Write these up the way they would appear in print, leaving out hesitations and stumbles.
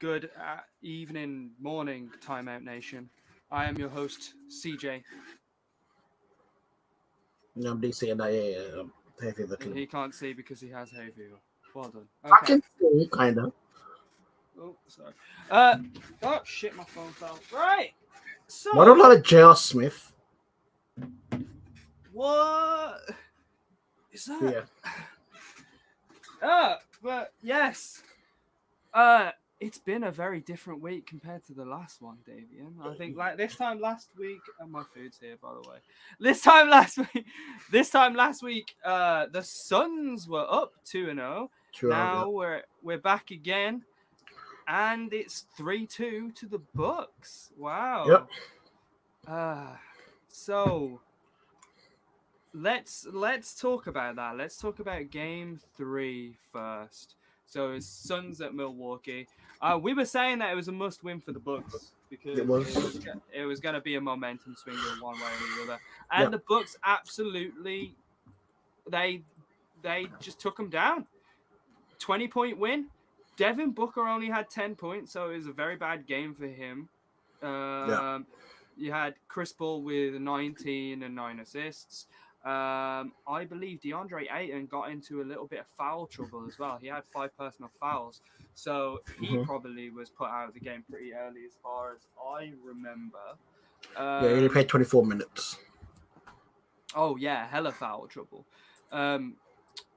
good evening, morning, TimeOut Nation. I am your host, CJ. No, I'm DC and I heavy And looking. he can't see because he has hay fever. Well done. I Okay. can see, kind of. Oh, sorry. Oh, shit, my phone fell. Right. Why don't a So, lot of J.R. Smith? what is But that? yeah, But yes. It's been a very different week compared to the last one, Davian. I think like this time last week, my food's here by the way. This time last week, the Suns were up 2-0. sure. Now we're back again, and it's 3-2 to the Bucks. Yep. Wow. So let's talk about that. Let's talk about game 3 first. So it's Suns at Milwaukee. We were saying that it was a must-win for the Bucks It because was. it was going to be a momentum swinger one way or the other, and Yep. the Bucks absolutely they just took them down. 20-point win. Devin Booker only had 10 points, so it was a very bad game for him. Yeah. You had Chris Paul with 19 and 9 assists. I believe DeAndre Ayton got into a little bit of foul trouble as well. He had 5 personal fouls, so he Mm-hmm. probably was put out of the game pretty early, as far as I remember. Yeah, he only played 24 minutes. Oh yeah, hella foul trouble.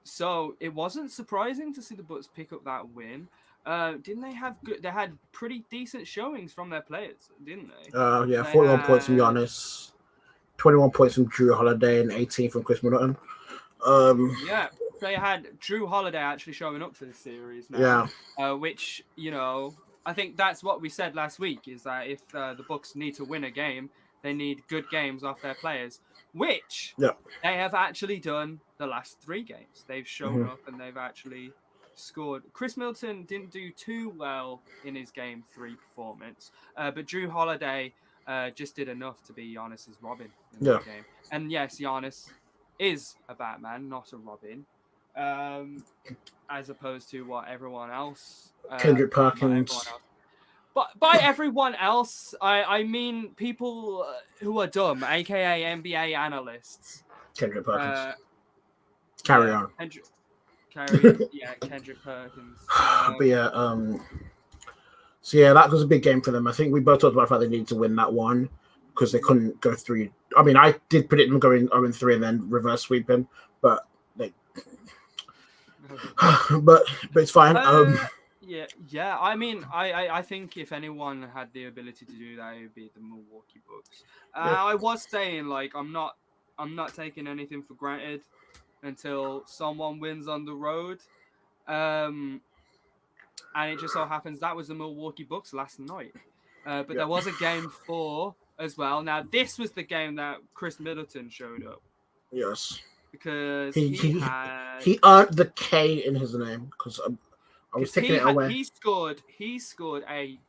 So it wasn't surprising to see the Bucks pick up that win. Didn't they have good? They had pretty decent showings from their players, didn't they? Yeah, They 41 points from had Giannis, 21 points from Drew Holiday, and 18 from Chris Middleton. Yeah, they had Drew Holiday actually showing up for this series now, Yeah. which I think that's what we said last week is that if the Bucks need to win a game, they need good games off their players, which Yep. they have actually done the last 3 games. They've shown Mm-hmm. up and they've actually scored. Chris Middleton didn't do too well in his game 3 performance, but Drew Holiday just did enough to be Giannis's Robin in Yeah. that game. And yes, Giannis is a Batman, not a Robin, as opposed to what everyone else. Kendrick Well, not everyone Perkins. else. But by everyone else, I mean people who are dumb, aka NBA analysts. Kendrick Perkins. Carry on. Kendrick Perkins. But yeah, so yeah, that was a big game for them. I think we both talked about the fact they needed to win that one because they couldn't go 3. I mean, I did predict them going 0-3 and then reverse sweeping, but but it's fine. Yeah. I mean, I think if anyone had the ability to do that, it would be the Milwaukee Bucks. I was saying like I'm not taking anything for granted until someone wins on the road. And it just so happens that was the Milwaukee Bucks last night. But there was a game 4 as well. Now this was the game that Chris Middleton showed up. Yes. Because he earned the K in his name because I was taking it away. He scored a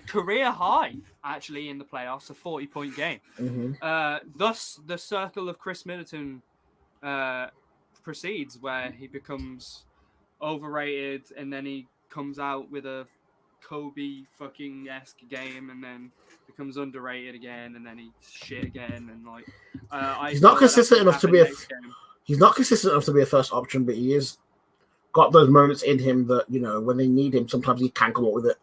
career high actually in the playoffs, a 40-point game. Mm-hmm. Thus, the circle of Chris Middleton proceeds, where he becomes overrated, and then he comes out with a Kobe fucking esque game, and then becomes underrated again, and then he's shit again, and like he's not consistent enough to be he's not consistent enough to be a first option, but he is got those moments in him that when they need him, sometimes he can come up with it.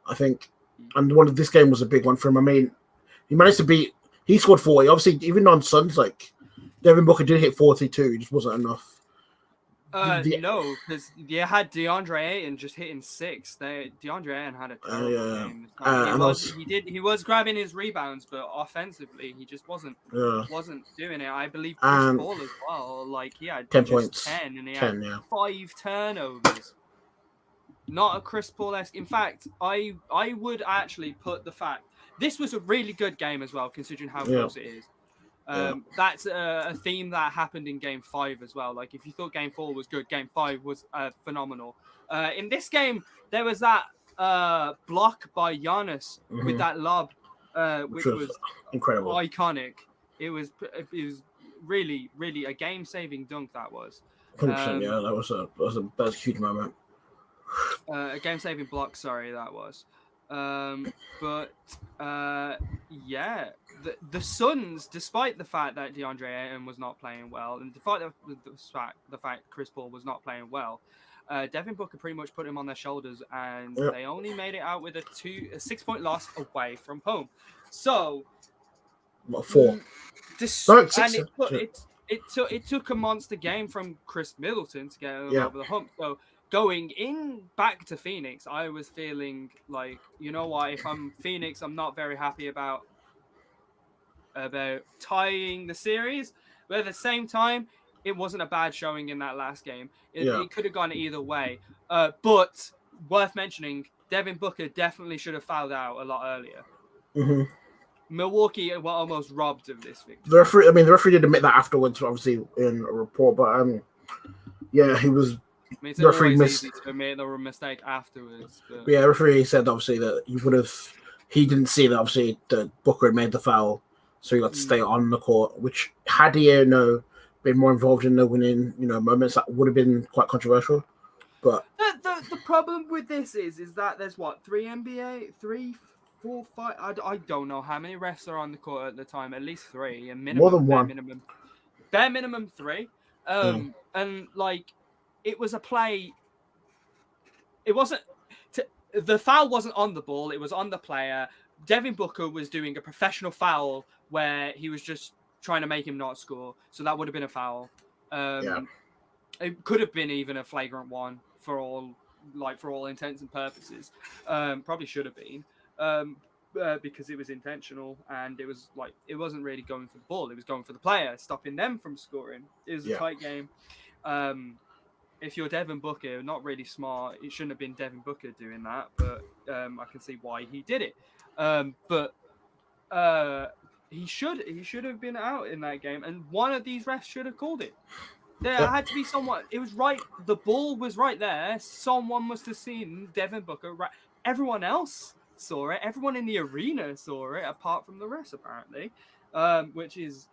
I think, and this game was a big one for him. I mean, he managed to beat. He scored 40. Obviously, even on Suns, like Devin Booker did hit 42. It just wasn't enough. No, because you had DeAndre Ayton just hitting 6. DeAndre Ayton had a terrible game. He was grabbing his rebounds, but offensively he just wasn't doing it. I believe Chris Paul as well. Like he had 10 points, 10, and he had 5 turnovers. Not a Chris Paul-esque. In fact, I would actually put the fact this was a really good game as well, considering how close it is. That's a theme that happened in Game 5 as well. Like, if you thought Game 4 was good, Game 5 was phenomenal. In this game, there was that block by Giannis with that lob, which was incredible, iconic. It was really, really a game-saving dunk. That was. 100%. That was a huge moment. A game-saving block. Sorry, that was. But yeah, the Suns, despite the fact that DeAndre Ayton was not playing well, and despite the fact Chris Paul was not playing well, Devin Booker pretty much put him on their shoulders, and they only made it out with a 6-point loss away from home. So, what, 4? It took a monster game from Chris Middleton to get over the hump. So going back to Phoenix, I was feeling like, you know what, if I'm Phoenix, I'm not very happy about tying the series. But at the same time, it wasn't a bad showing in that last game. It could have gone either way. But worth mentioning, Devin Booker definitely should have fouled out a lot earlier. Mm-hmm. Milwaukee were almost robbed of this victory. The referee did admit that afterwards, obviously, in a report. But he was. It's always easy to admit there were a mistake afterwards. But... Yeah, the referee said obviously that he didn't see that obviously that Booker had made the foul, so he got to stay on the court. Which had he been more involved in the winning moments, that would have been quite controversial. But the problem with this is that there's 3, 4, 5. I don't know how many refs are on the court at the time. At least 3, and minimum, more than one. Bare minimum 3. And like, it was a play. It wasn't. The foul wasn't on the ball. It was on the player. Devin Booker was doing a professional foul where he was just trying to make him not score. So that would have been a foul. It could have been even a flagrant one for all intents and purposes. Probably should have been. Because it was intentional, and it wasn't really going for the ball. It was going for the player, stopping them from scoring. It was a tight game. If you're Devin Booker, not really smart. It shouldn't have been Devin Booker doing that, but I can see why he did it. But he should have been out in that game, and one of these refs should have called it. There had to be someone. It was right. The ball was right there. Someone must have seen Devin Booker. Right. Everyone else saw it. Everyone in the arena saw it, apart from the refs, apparently, which is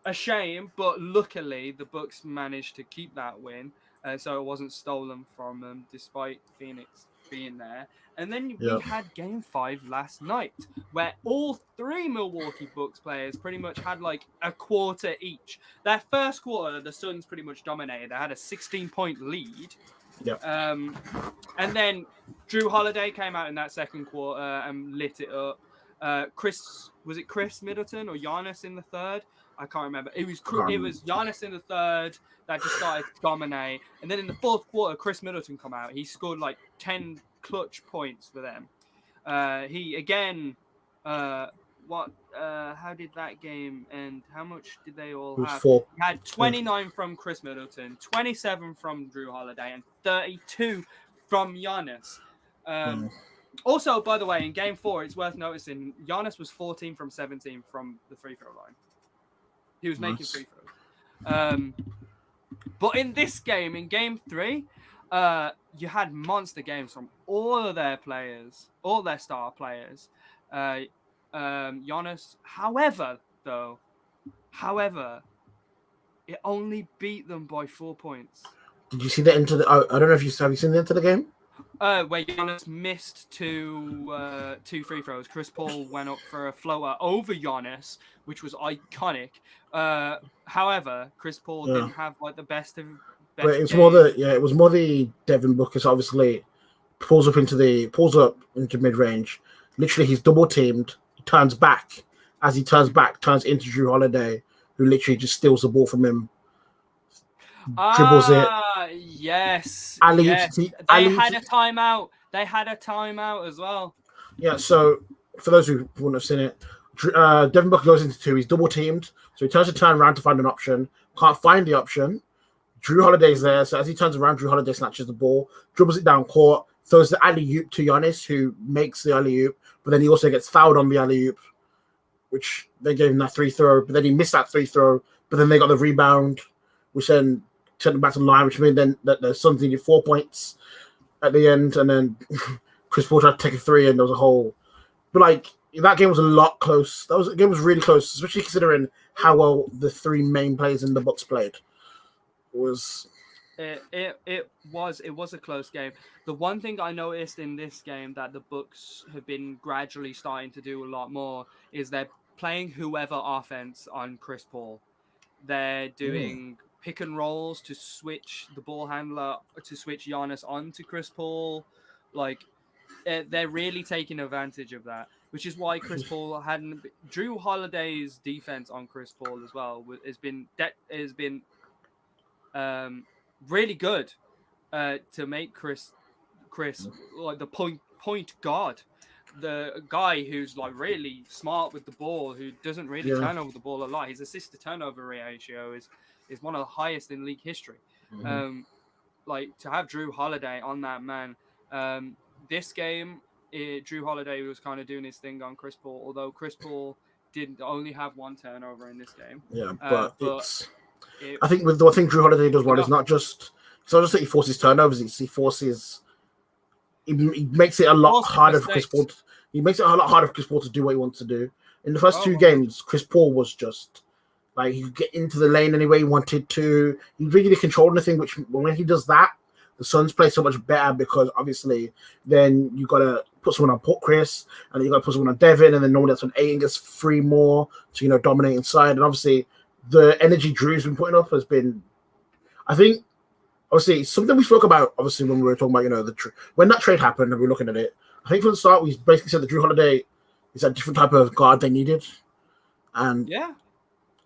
a shame. But luckily, the Bucks managed to keep that win, so it wasn't stolen from them, despite Phoenix being there. And then we had Game 5 last night, where all 3 Milwaukee Bucks players pretty much had like a quarter each. Their first quarter, the Suns pretty much dominated. They had a 16-point lead. And then Drew Holiday came out in that second quarter and lit it up. Chris Middleton or Giannis in the third? I can't remember. It was Giannis in the third that just started to dominate. And then in the fourth quarter, Chris Middleton come out. He scored like 10 clutch points for them. He again, how did that game end? How much did they all have? 4. He had 29 from Chris Middleton, 27 from Drew Holiday, and 32 from Giannis. Also, by the way, in Game 4, it's worth noticing, Giannis was 14 from 17 from the free throw line. He was making free throws. But in this game, in Game 3, you had monster games from all of their players, all their star players. Giannis, however, it only beat them by 4 points. Did you see that I don't know if have you seen the end of the game? Where Giannis missed two free throws. Chris Paul went up for a floater over Giannis, which was iconic. However, Chris Paul didn't have like the best of. But it was more the Devin Booker. Obviously, pulls up into mid range. Literally, he's double teamed. He turns back. As he turns back, turns into Drew Holiday, who literally just steals the ball from him. Dribbles it. Yes. They had a timeout. They had a timeout as well. Yeah, so for those who wouldn't have seen it, Devin Booker goes into 2. He's double teamed. So he turns to turn around to find an option. Can't find the option. Drew Holiday's there. So as he turns around, Drew Holiday snatches the ball, dribbles it down court, throws the alley-oop to Giannis, who makes the alley-oop. But then he also gets fouled on the alley-oop, which they gave him that 3-throw. But then he missed that 3-throw. But then they got the rebound, which then sent them back to the line, which meant then that the Suns needed 4 points at the end, and then Chris Paul tried to take a 3, and there was a whole. But like that game was a lot close. The game was really close, especially considering how well the 3 main players in the Bucks played. It was a close game. The one thing I noticed in this game that the Bucks have been gradually starting to do a lot more is they're playing whoever offense on Chris Paul. They're doing pick and rolls to switch the ball handler to switch Giannis onto Chris Paul. Like they're really taking advantage of that, which is why Chris Paul hadn't. Drew Holiday's defense on Chris Paul as well has been really good to make Chris like the point guard, the guy who's like really smart with the ball, who doesn't really turn over the ball a lot. His assist to turnover ratio is one of the highest in league history. Like to have Drew Holiday on that man. This game, Drew Holiday was kind of doing his thing on Chris Paul, although Chris Paul did only have one turnover in this game. Yeah, but I think with the thing Drew Holiday does well is not just that he forces turnovers. He makes it a lot harder for Chris Paul. He makes it a lot harder for Chris Paul to do what he wants to do. In the first two games, Chris Paul was just like he could get into the lane any way he wanted to. He really controlled the thing. Which when he does that, the Suns play so much better because obviously then you gotta put someone on Chris, and then you gotta put someone on Davian, and then normally that's when Aiden gets free more to dominate inside. And obviously the energy Drew's been putting up has been, I think, obviously something we spoke about. Obviously when we were talking about when that trade happened and we were looking at it, I think from the start we basically said that Drew Holiday is a different type of guard they needed, and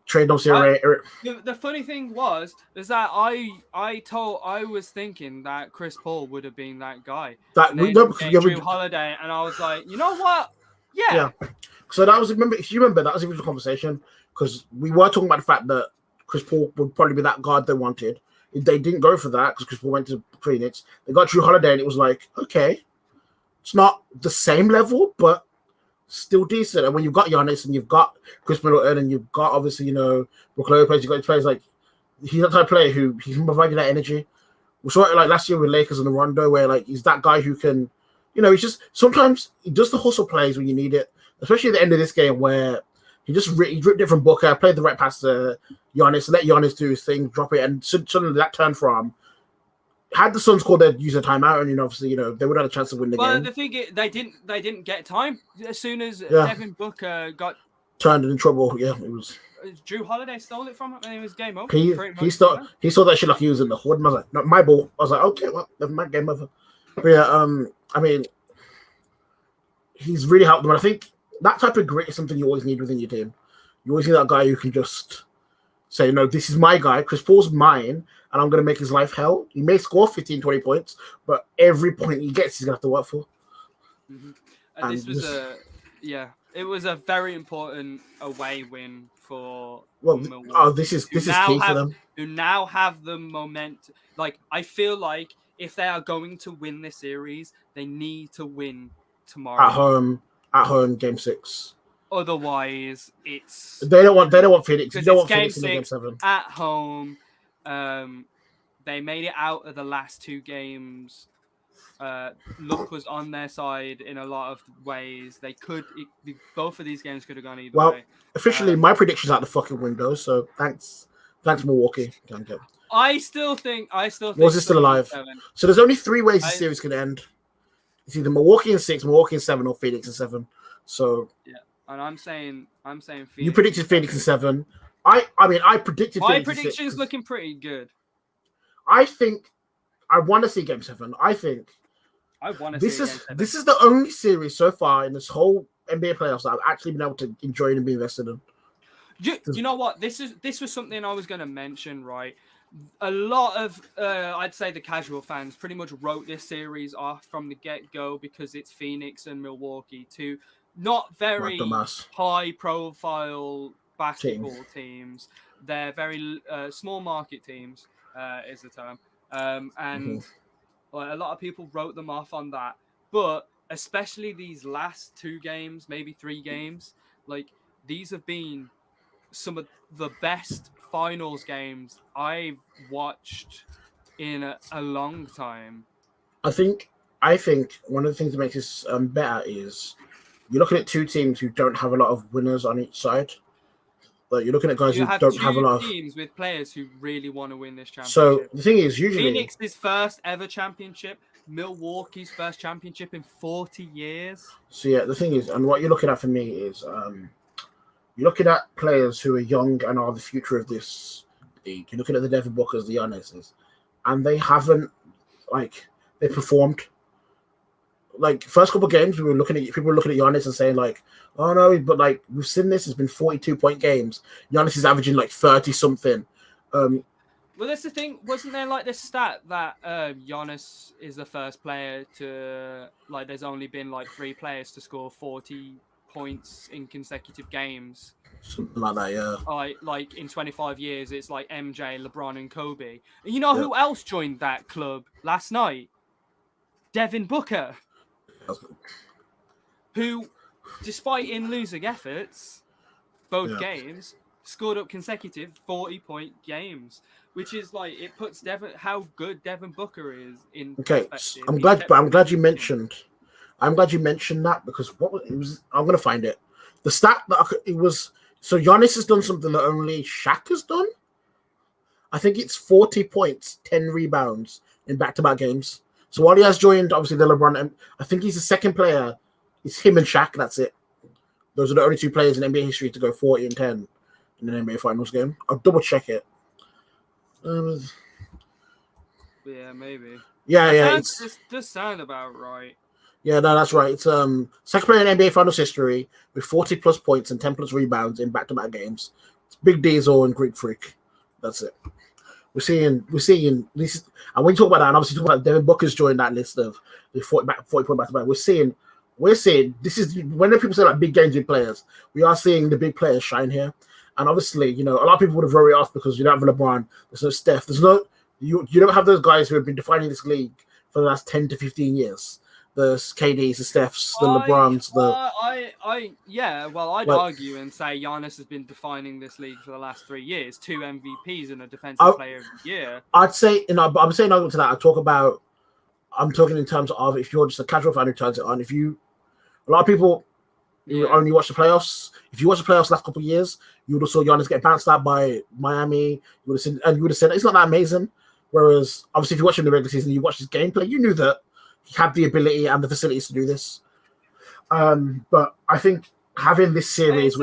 trade obviously. The funny thing is that I was thinking that Chris Paul would have been that guy. Drew Holiday, and I was like, you know what? Yeah. So that was if you remember that was the original conversation, because we were talking about the fact that Chris Paul would probably be that guard they wanted. They didn't go for that because Chris Paul went to Phoenix. They got Drew Holiday, and it was like, okay, it's not the same level, but still decent. And when you've got Giannis and you've got Chris Middleton and you've got obviously Brook Lopez, you've got players like he's that type of player who he can provide you that energy. We saw it like last year with Lakers and the Rondo, where like he's that guy who can, he's just sometimes he does the hustle plays when you need it, especially at the end of this game where he ripped it from Booker, played the right pass to Giannis, let Giannis do his thing, drop it, and suddenly that turned from. Had the Suns called their user timeout, and obviously, they would have a chance to win the game. But the thing is, they didn't get time as soon as Devin Booker got turned in trouble. Yeah, it was. Drew Holiday stole it from him, and it was game over. He saw that shit like he was in the hood. And I was like, not my ball. I was like, okay, well, never mind, game over. But yeah, I mean, he's really helped them, and I think that type of grit is something you always need within your team. You always need that guy who can just say, no, this is my guy. Chris Paul's mine, and I'm going to make his life hell. He may score 15, 20 points, but every point he gets, he's going to have to work for. And it was a very important away win for Milwaukee. This is key for them. Who now have the momentum. Like, I feel like if they are going to win this series, they need to win tomorrow. At home, game 6. Otherwise, it's they don't want Phoenix. They don't want game Phoenix in game 7 at home. They made it out of the last 2 games. Luck was on their side in a lot of ways. Both of these games could have gone either way. Officially, my prediction's out the fucking window. So thanks, Milwaukee. I still think. Was it still alive? 7. So there's only 3 ways the series could end. It's either Milwaukee in 6, Milwaukee in 7, or Phoenix in 7. So yeah, and I'm saying Phoenix. You predicted Phoenix in 7. I predicted. My Phoenix prediction's looking pretty good. I think I want to see Game 7. I think I want to see Game 7. This is the only series so far in this whole NBA playoffs that I've actually been able to enjoy and be invested in. You know what? This was something I was going to mention, right? A lot of, I'd say the casual fans pretty much wrote this series off from the get-go because it's Phoenix and Milwaukee, two not very high-profile basketball teams. They're very small market teams, is the term. And a lot of people wrote them off on that. But especially these last 2 games, maybe 3 games, like these have been some of the best finals games I've watched in a long time. I think one of the things that makes this better is you're looking at 2 teams who don't have a lot of winners on each side. Like you're looking at guys You who have don't have a lot two of. teams with players who really want to win this So championship. the thing is, usually Phoenix's first ever championship, Milwaukee's first championship in 40 years. So yeah, the thing is, and what you're looking at for me is, you're looking at players who are young and are the future of this league. You're looking at the Devin Bookers, the Giannis's, and they haven't they performed. Like first couple of games, people were looking at Giannis and saying like, "Oh no," but like we've seen this. It's been 42-point games. Giannis is averaging like 30 something. Well, that's the thing. Wasn't there like this stat that Giannis is the first player to like? There's only been like 3 players to score 40 points in consecutive games. Something like that, yeah. Like in 25 years, it's like MJ, LeBron, and Kobe. And you know who else joined that club last night? Devin Booker, who, despite in losing efforts, both games, scored up consecutive 40-point games, which is like it puts how good Devin Booker is in. Okay, I'm glad you mentioned that because I'm gonna find it. The stat that it was. So Giannis has done something that only Shaq has done. I think it's 40 points, 10 rebounds in back-to-back games. So while he has joined, obviously, the LeBron, I think he's the second player. It's him and Shaq. That's it. Those are the only 2 players in NBA history to go 40 and 10 in an NBA Finals game. I'll double-check it. Yeah, maybe. Yeah. It does sound about right. Yeah, no, that's right. It's second player in NBA Finals history with 40+ points and 10+ rebounds in back-to-back games. It's Big Diesel and Greek Freak. That's it. We're seeing this, and when you talk about that, and obviously talk about Devin Booker's joined that list of the 40 point back-to-back. We're seeing this is when people say like big games with players, we are seeing the big players shine here. And obviously, a lot of people would have wrote it off because you don't have LeBron, there's no Steph, you don't have those guys who have been defining this league for the last 10 to 15 years. The KDs, the Stephs, the LeBrons, I'd argue and say Giannis has been defining this league for the last 3 years. 2 MVPs and a defensive player of the year. I'd say, I'm saying to that. I'm talking in terms of if you're just a casual fan who turns it on. A lot of people only watch the playoffs. If you watch the playoffs last couple of years, you would have saw Giannis get bounced out by Miami. You would have said it's not that amazing. Whereas obviously, if you're watching the regular season, you watch his gameplay, you knew that he had the ability and the facilities to do this. But I think having this series,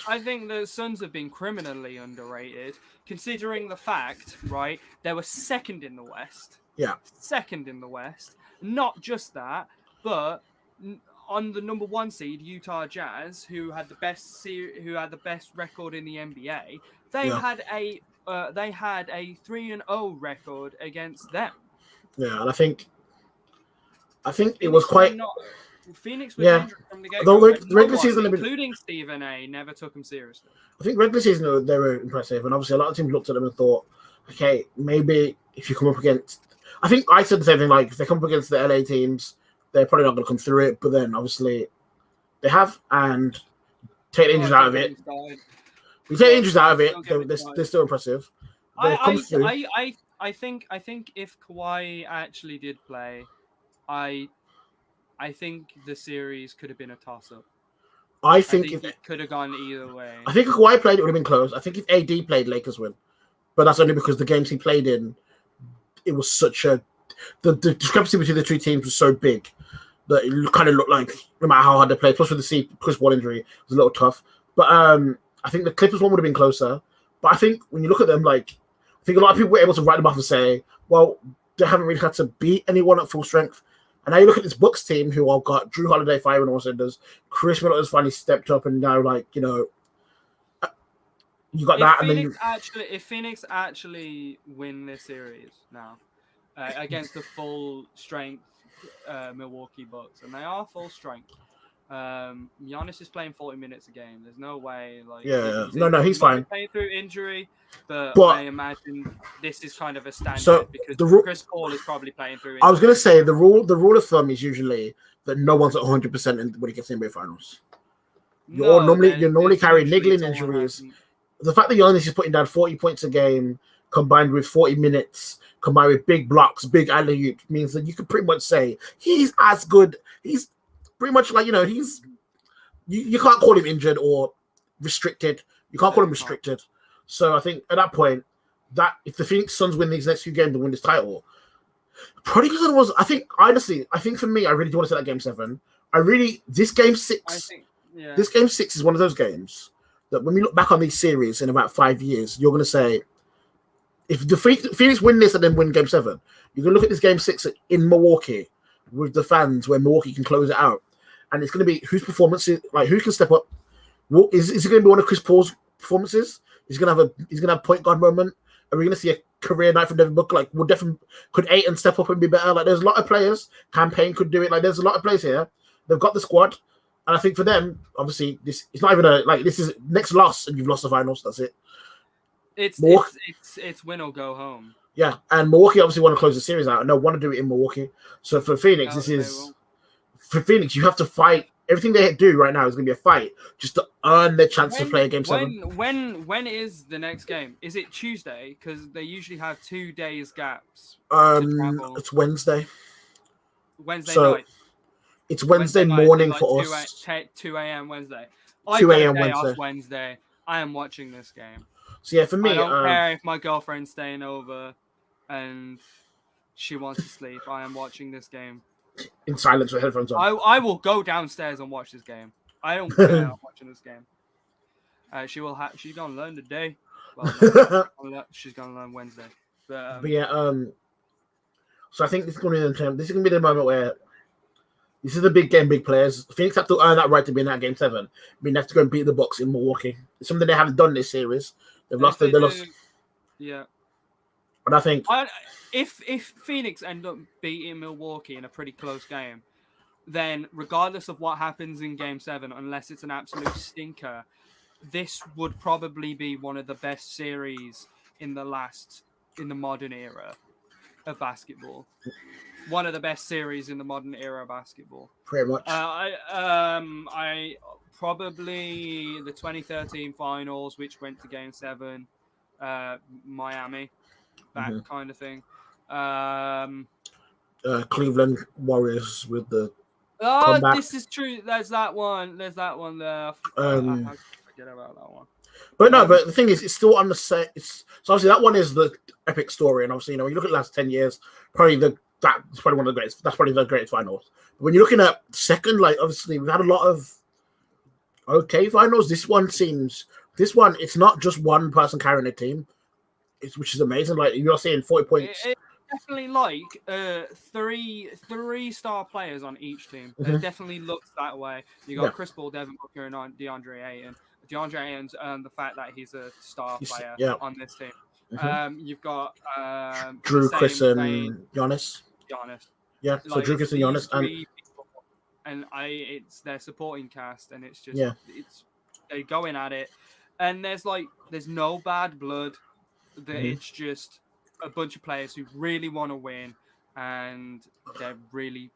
I think the Suns have been criminally underrated, considering the fact, right, they were second in the West. Yeah. Second in the West. Not just that, but on the number 1 seed, Utah Jazz, who had the best record in the NBA, they had a 3-0 record against them. Yeah, and I think it was quite. Phoenix was dangerous from the get-go. The regular season, including Stephen A, never took him seriously. I think regular season they were impressive, and obviously a lot of teams looked at them and thought, okay, maybe if you come up against, I think I said the same thing. Like if they come up against the LA teams, they're probably not going to come through it. But then obviously they have, and take the injuries out of it. We take the injuries out of it. They're still impressive. I think if Kawhi actually did play, I think the series could have been a toss-up. I think if it could have gone either way. I think if Kawhi played, it would have been close. I think if AD played, Lakers win. But that's only because the games he played in, it was such a... The discrepancy between the 2 teams was so big that it kind of looked like, no matter how hard they played, plus with the Chris Paul injury, it was a little tough. But I think the Clippers one would have been closer. But I think when you look at them, I think a lot of people were able to write them off and say, well, they haven't really had to beat anyone at full strength. And now you look at this Bucks team who have got Drew Holiday firing all cylinders. Chris Middleton has finally stepped up, and now you got that. If Phoenix actually win this series now against the full strength Milwaukee Bucks, and they are full strength. Giannis is playing 40 minutes a game. There's no way. He's fine. Playing through injury, but I imagine this is kind of a standard because Chris Paul is probably playing through injury. I was going to say the rule of thumb is usually that no one's at 100% when he gets in NBA Finals. You're normally carrying niggling injuries. The fact that Giannis is putting down 40 points a game combined with 40 minutes, combined with big blocks, big alley-oops, means that you could pretty much say he's as good. He's pretty much you can't call him injured or restricted. You can't call them restricted. So I think at that point, that if the Phoenix Suns win these next few games and win this title, probably because it was. I think honestly, for me, I really do want to say that Game 7. This Game 6. This Game 6 is one of those games that when we look back on these series in about 5 years, you're going to say, if the Phoenix win this and then win Game 7, you can look at this Game 6 in Milwaukee with the fans, where Milwaukee can close it out, and it's going to be whose performances, like who can step up. Is it going to be one of Chris Paul's performances? He's going to have a point guard moment. Are we going to see a career night from Devin Booker? Like, could Ayton step up and be better? Like, there's a lot of players. Campaign could do it. Like, there's a lot of players here. They've got the squad, and I think for them, obviously, this it's not even this is next loss, and you've lost the finals. That's it. It's win or go home. Yeah, and Milwaukee obviously want to close the series out, and they want to do it in Milwaukee. So for Phoenix, for Phoenix, you have to fight. Everything they do right now is going to be a fight just to earn their chance to play a Game 7. When is the next game? Is it Tuesday? Because they usually have 2 days gaps. It's Wednesday. Wednesday night. It's Wednesday morning night, for us. 2 a.m. Wednesday. 2 a.m. Wednesday. I am watching this game. So yeah, for me, I don't care if my girlfriend's staying over and she wants to sleep. I am watching this game in silence with headphones on. I will go downstairs and watch this game. I don't care. I'm watching this game. She's gonna learn today. Well, no, she's gonna learn Wednesday. But yeah, so I think this is gonna be the moment where this is the big game, big players. Phoenix have to earn that right to be in that Game 7. I mean, they have to go and beat the Bucks in Milwaukee. It's something they haven't done this series. They've lost. Yeah. But I think if Phoenix end up beating Milwaukee in a pretty close game, then regardless of what happens in Game 7, unless it's an absolute stinker, this would probably be one of the best series in the modern era of basketball. One of the best series in the modern era of basketball. Pretty much. I probably the 2013 finals, which went to Game 7, Miami, that kind of thing. Cleveland Warriors with the. Oh, comeback. This is true. There's that one there. I forget about that one. But no, but the thing is, it's still on the set. So obviously that one is the epic story, and obviously when you look at the last 10 years, that's probably one of the greatest. That's probably the greatest finals. But when you're looking at second, like obviously we've had a lot of okay finals. This one, it's not just one person carrying a team, which is amazing. Like you're seeing 40 points. It's definitely like three star players on each team. It definitely looks that way. You got Chris Paul, Devin Booker, and DeAndre Ayton. DeAndre Ayton's earned the fact that he's a star player on this team. You've got Drew, Chris, and Giannis. Yeah, so like, Drew, Chris, and Giannis, and it's their supporting cast, and it's just they're going at it, and there's no bad blood. It's just a bunch of players who really want to win, and they're really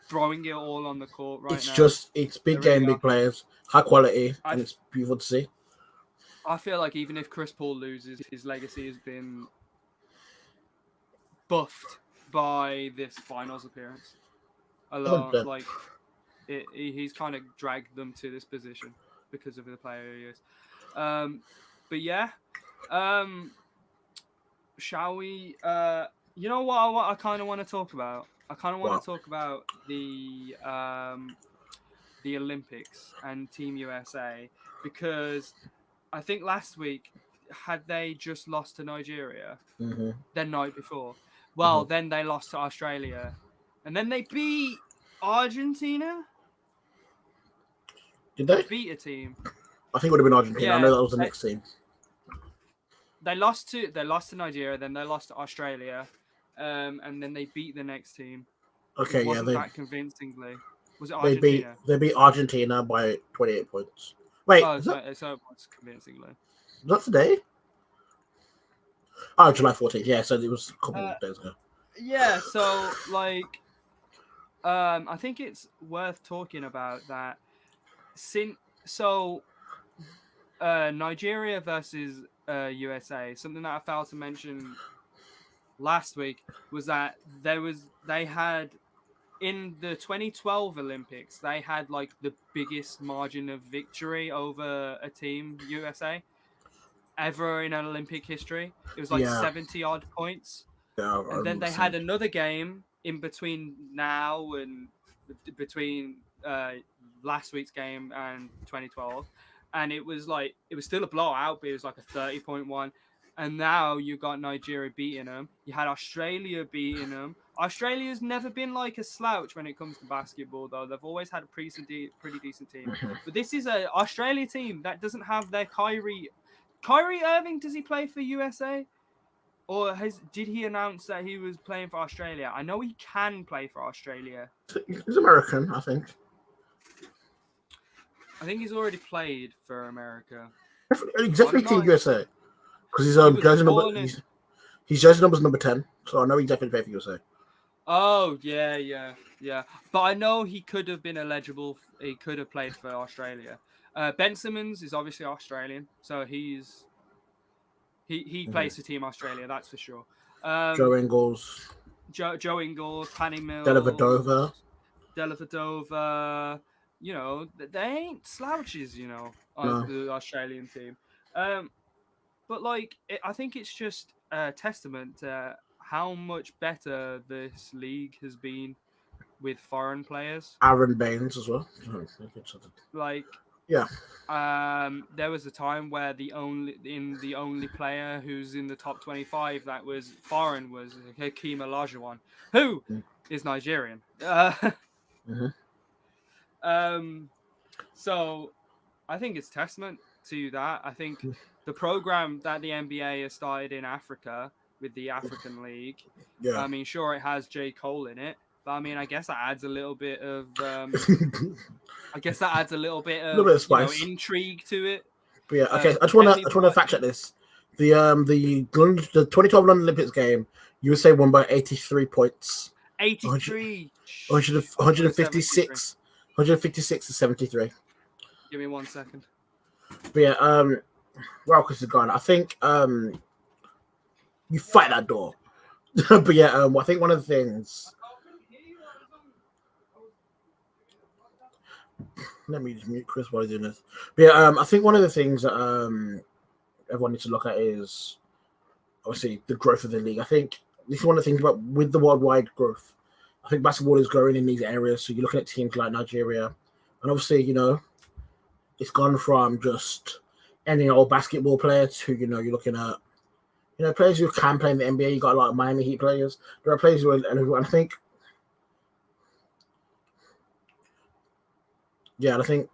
throwing it all on the court right now. It's big game, big players, high quality, and it's beautiful to see. I feel like even if Chris Paul loses, his legacy has been buffed by this finals appearance alone. He's kind of dragged them to this position because of the player he is. But yeah, shall we? You know what I kind of want to talk about? I kind of want to talk about the Olympics and Team USA, because I think last week, had they just lost to Nigeria the night before? Well, then they lost to Australia, and then they beat Argentina. Did they beat a team? I think it would have been Argentina. I know that was the next team. They lost to Nigeria, then they lost to Australia, and then they beat the next team. Okay, it wasn't that convincingly. Was it Argentina? They beat Argentina by 28 points. Wait, so it was convincingly. Was that today? Oh, July 14th. Yeah, so it was a couple of days ago. Yeah, so I think it's worth talking about that. Nigeria versus USA. Something that I failed to mention last week was that they had in the 2012 Olympics, they had like the biggest margin of victory over a team, USA. ever in an Olympic history. It was like 70 odd points. Yeah, and then they had another game in between now and between last week's game and 2012, and it was still a blowout, but it was like a 30-point one. And now you got Nigeria beating them. You had Australia beating them. Australia's never been like a slouch when it comes to basketball, though. They've always had a pretty decent team. But this is an Australia team that doesn't have their Kyrie Irving. Does he play for USA? Or did he announce that he was playing for Australia? I know he can play for Australia. He's American, I think. I think he's already played for America. He's definitely Team USA. Because his jersey number is number 10. So I know he definitely played for USA. Oh, yeah. But I know he could have been eligible. He could have played for Australia. Ben Simmons is obviously Australian. So He plays for Team Australia, that's for sure. Joe Ingles. Joe Ingles, Panny Mills. Dellavedova. You know, they ain't slouches, you know, on the Australian team. But, like, I think it's just a testament to how much better this league has been with foreign players. Aaron Baines as well. Like... Yeah. There was a time where the only player who's in the top 25 that was foreign was Hakeem Olajuwon, who is Nigerian. So I think it's testament to that. I think the program that the NBA has started in Africa with the African League. Yeah. I mean, sure, it has J. Cole in it. But I mean, I guess that adds a little bit of spice. Intrigue to it. But yeah, okay. I just want to fact check this. The 2012 London Olympics game, USA won by 83 points. 83. 156 to 73. Give me 1 second. But yeah, Chris is gone. I think you fight that door. But yeah, I think one of the things. Let me just mute Chris while he's doing this. But yeah, I think one of the things that everyone needs to look at is obviously the growth of the league. I think this is one of the things about with the worldwide growth. I think basketball is growing in these areas. So you're looking at teams like Nigeria, and obviously, you know, it's gone from just any old basketball player to, you know, you're looking at, you know, players who can play in the NBA. You got a lot of Miami Heat players. There are players who are, and I think. Yeah, I think.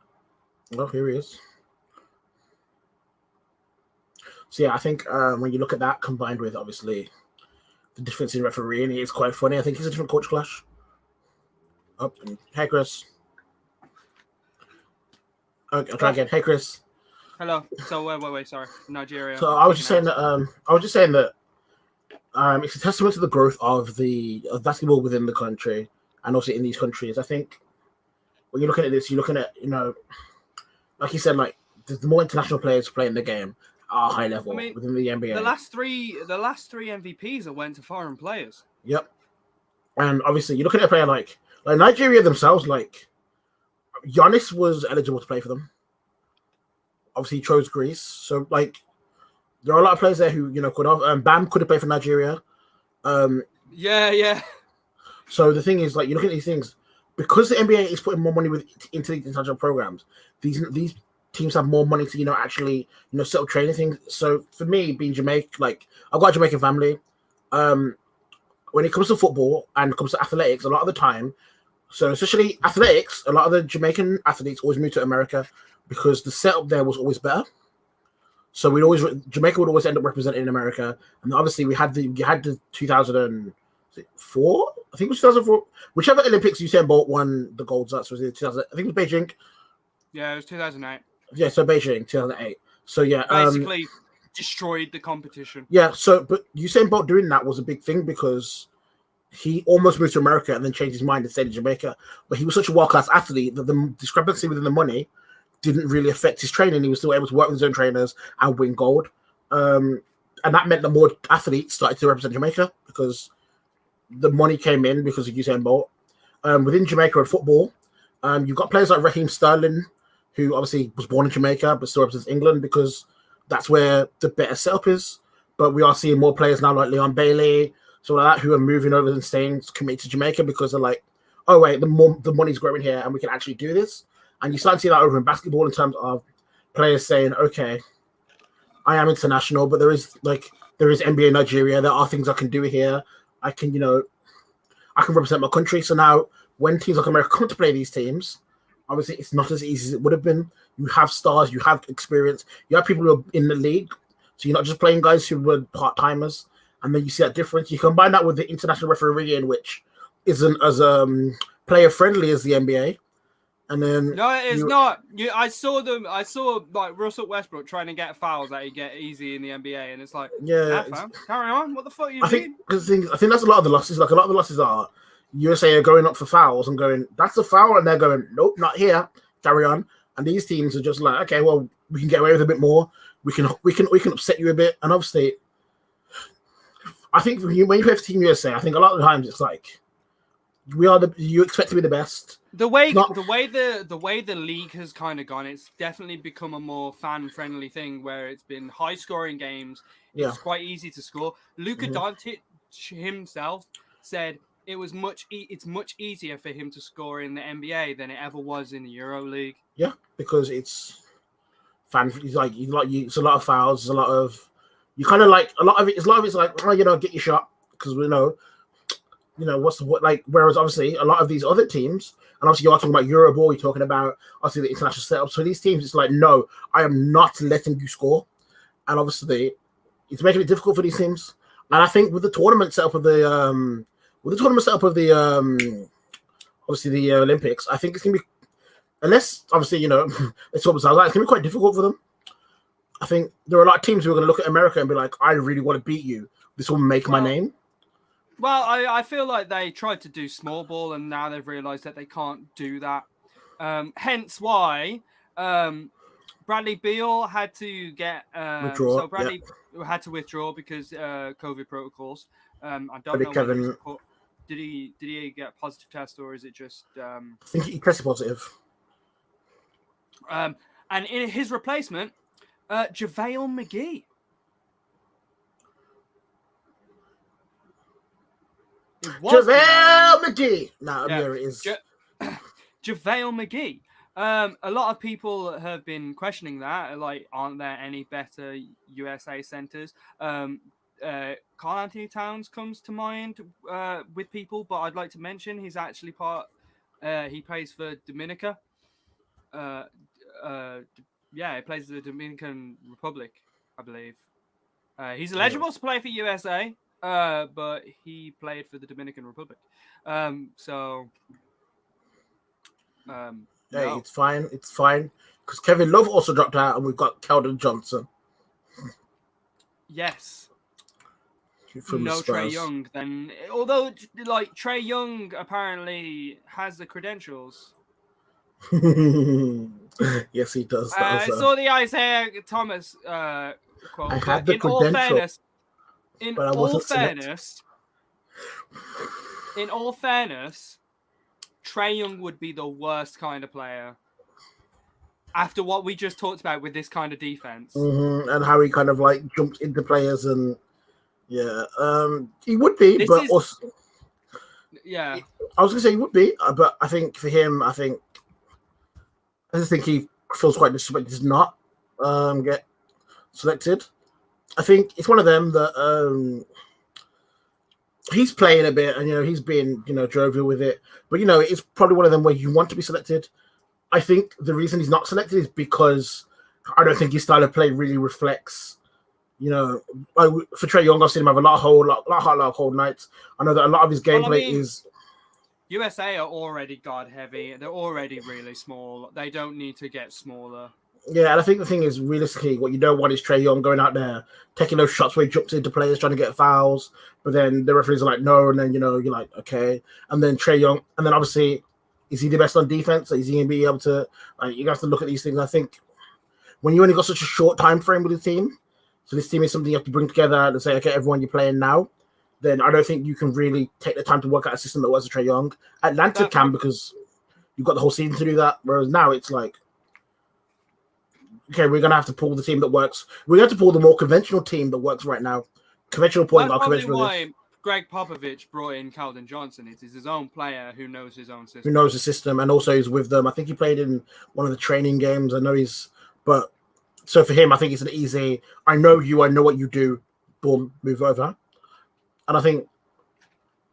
Oh, here he is. So yeah, I think when you look at that combined with obviously the difference in refereeing, it's quite funny. I think it's a different coach clash. Oh, hey Chris. Okay, I'll try again. Hey Chris. Hello. So wait. Sorry, Nigeria. So I was just saying that. It's a testament to the growth of basketball within the country and also in these countries. I think. When you're looking at this, you're looking at, you know, like you said, like the more international players playing the game are high level within the NBA. The last three MVPs are went to foreign players. Yep. And obviously, you're looking at a player like Nigeria themselves. Like Giannis was eligible to play for them. Obviously, he chose Greece. So like, there are a lot of players there who, you know, could have. Bam could have played for Nigeria. Yeah. So the thing is, like, you look at these things. Because the NBA is putting more money into these international programs, these teams have more money to, you know, actually, you know, set up training things. So for me, being Jamaican, like I've got a Jamaican family. When it comes to football and it comes to athletics, a lot of the time, so especially athletics, a lot of the Jamaican athletes always move to America because the setup there was always better. So Jamaica would always end up representing America, and obviously we had the 2004. I think it was 2004. Whichever Olympics Usain Bolt won the gold. That was it 2000. I think it was Beijing. Yeah, it was 2008. Yeah, so Beijing 2008. So yeah, basically destroyed the competition. Yeah. So, but Usain Bolt doing that was a big thing because he almost moved to America and then changed his mind and stayed in Jamaica. But he was such a world class athlete that the discrepancy within the money didn't really affect his training. He was still able to work with his own trainers and win gold. And that meant that more athletes started to represent Jamaica because the money came in because of Usain Bolt. Within Jamaica and football, you've got players like Raheem Sterling, who obviously was born in Jamaica but still represents England because that's where the better setup is. But we are seeing more players now like Leon Bailey, so like that, who are moving over and staying committed to Jamaica because they're like, oh wait, the money's growing here and we can actually do this. And you start to see that over in basketball in terms of players saying, okay, I am international, but there is NBA Nigeria. There are things I can do here. I can represent my country. So now when teams like America come to play these teams, obviously it's not as easy as it would have been. You have stars, you have experience, you have people who are in the league. So you're not just playing guys who were part-timers. And then you see that difference. You combine that with the international refereeing, which isn't as player-friendly as the NBA. And then no, it is not. I saw like Russell Westbrook trying to get fouls that he get easy in the NBA, and it's like, carry on. What the fuck are you doing? I think that's a lot of the losses. Like a lot of the losses are USA are going up for fouls and going, that's a foul, and they're going, nope, not here. Carry on. And these teams are just like, okay, well, we can get away with a bit more. We can upset you a bit. And obviously, I think when you play for Team USA, I think a lot of the times it's like you expect to be the best. The way the league has kind of gone, it's definitely become a more fan-friendly thing where it's been high-scoring games. It's quite easy to score. Luka Doncic himself said it's much easier for him to score in the NBA than it ever was in the Euro League. Yeah, because it's fan. It's it's a lot of fouls. There's a lot of you kind of like a lot of it. A lot of it's like get your shot because we know. Whereas obviously a lot of these other teams, and obviously you're talking about Euroball, you're talking about obviously the international setup. So these teams, it's like, no, I am not letting you score. And obviously it's making it difficult for these teams. And I think with the tournament setup of the obviously the Olympics, I think it's gonna be, unless obviously, it's what it's gonna be quite difficult for them. I think there are a lot of teams who are gonna look at America and be like, I really want to beat you. This will make my name. Well, I feel like they tried to do small ball, and now they've realised that they can't do that. Hence why Bradley Beal had to get withdraw. So Bradley had to withdraw because COVID protocols. I don't know. Kevin, did he get a positive test, or is it just? I think he tested positive. And in his replacement, JaVale McGee. JaVale McGee. Here it is. JaVale McGee. A lot of people have been questioning that. Like, aren't there any better USA centers? Karl Anthony Towns comes to mind with people, but I'd like to mention he's actually he plays for Dominica. He plays for the Dominican Republic, I believe. He's eligible to play for USA. But he played for the Dominican Republic. It's fine. It's fine. Because Kevin Love also dropped out, and we've got Keldon Johnson. Yes. No Trae Young. Then, although Trae Young apparently has the credentials. Yes, he does. I saw the Isaiah Thomas quote. I had the credentials. In all fairness, Trae Young would be the worst kind of player after what we just talked about with this kind of defense. And how he kind of jumps into players and he would be, I was going to say he would be, but I think for him, I just think he feels quite disrespected to not get selected. I think it's one of them that he's playing a bit, and he's being jovial with it. But it's probably one of them where you want to be selected. I think the reason he's not selected is because I don't think his style of play really reflects. For Trae Young, I've seen him have a lot of hold nights. I know that a lot of his gameplay is. USA are already guard heavy. They're already really small. They don't need to get smaller. Yeah, and I think the thing is, realistically, what you don't want is Trae Young going out there, taking those shots where he jumps into players, trying to get fouls, but then the referees are like, no, and then, you're like, okay. And then Trae Young, and then obviously, is he the best on defense? Is he going to be able to, you have to look at these things. I think when you only got such a short time frame with the team, so this team is something you have to bring together and say, okay, everyone, you're playing now, then I don't think you can really take the time to work out a system that works for Trae Young. Atlanta can, because you've got the whole season to do that, whereas now it's like, okay, we're gonna have to pull the team that works. We have to pull the more conventional team that works right now. Conventional point guard, That's conventional. probably why Greg Popovich brought in Keldon Johnson. It is his own player who knows his own system. Who knows the system, and also he's with them. I think he played in one of the training games. I know but so for him, I think it's an easy. I know you. I know what you do. Boom, move over. And I think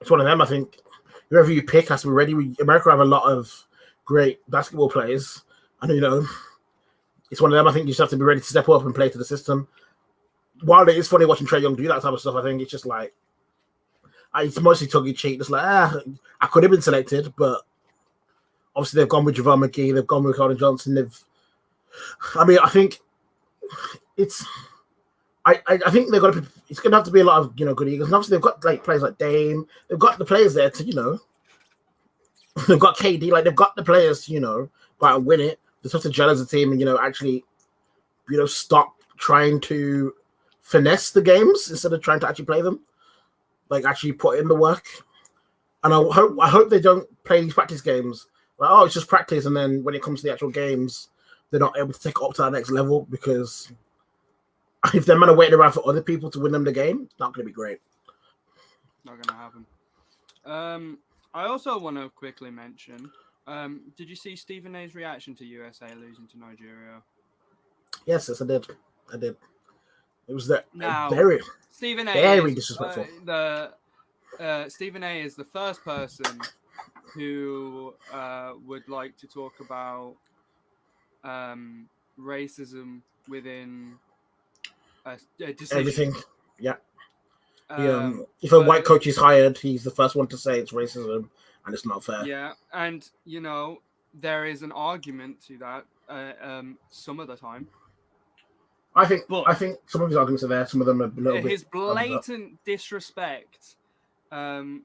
it's one of them. I think whoever you pick has to be ready. America have a lot of great basketball players, and it's one of them. I think you just have to be ready to step up and play to the system. While it is funny watching Trae Young do that type of stuff, I think it's just like it's mostly tongue in cheek. It's like I could have been selected, but obviously they've gone with JaVale McGee, they've gone with Keldon Johnson. I think it's. I think they're gonna. It's gonna have to be a lot of good Eagles. And obviously they've got like players like Dame. They've got the players there to They've got KD. Like they've got the players to go out and win it. They just have to gel as a team and actually stop trying to finesse the games instead of trying to actually play them. Like actually put in the work. And I hope they don't play these practice games. Like it's just practice, and then when it comes to the actual games, they're not able to take it up to that next level because. If they're man waiting around for other people to win them the game, it's not going to be great. Not going to happen. I also want to quickly mention, did you see Stephen A's reaction to USA losing to Nigeria? Yes, I did. It was very disrespectful. Stephen A is the first person who would like to talk about racism within everything. Yeah. If a white coach is hired, he's the first one to say it's racism and it's not fair. Yeah, and there is an argument to that some of the time. I think some of his arguments are there. Some of them are a little bit. His blatant disrespect to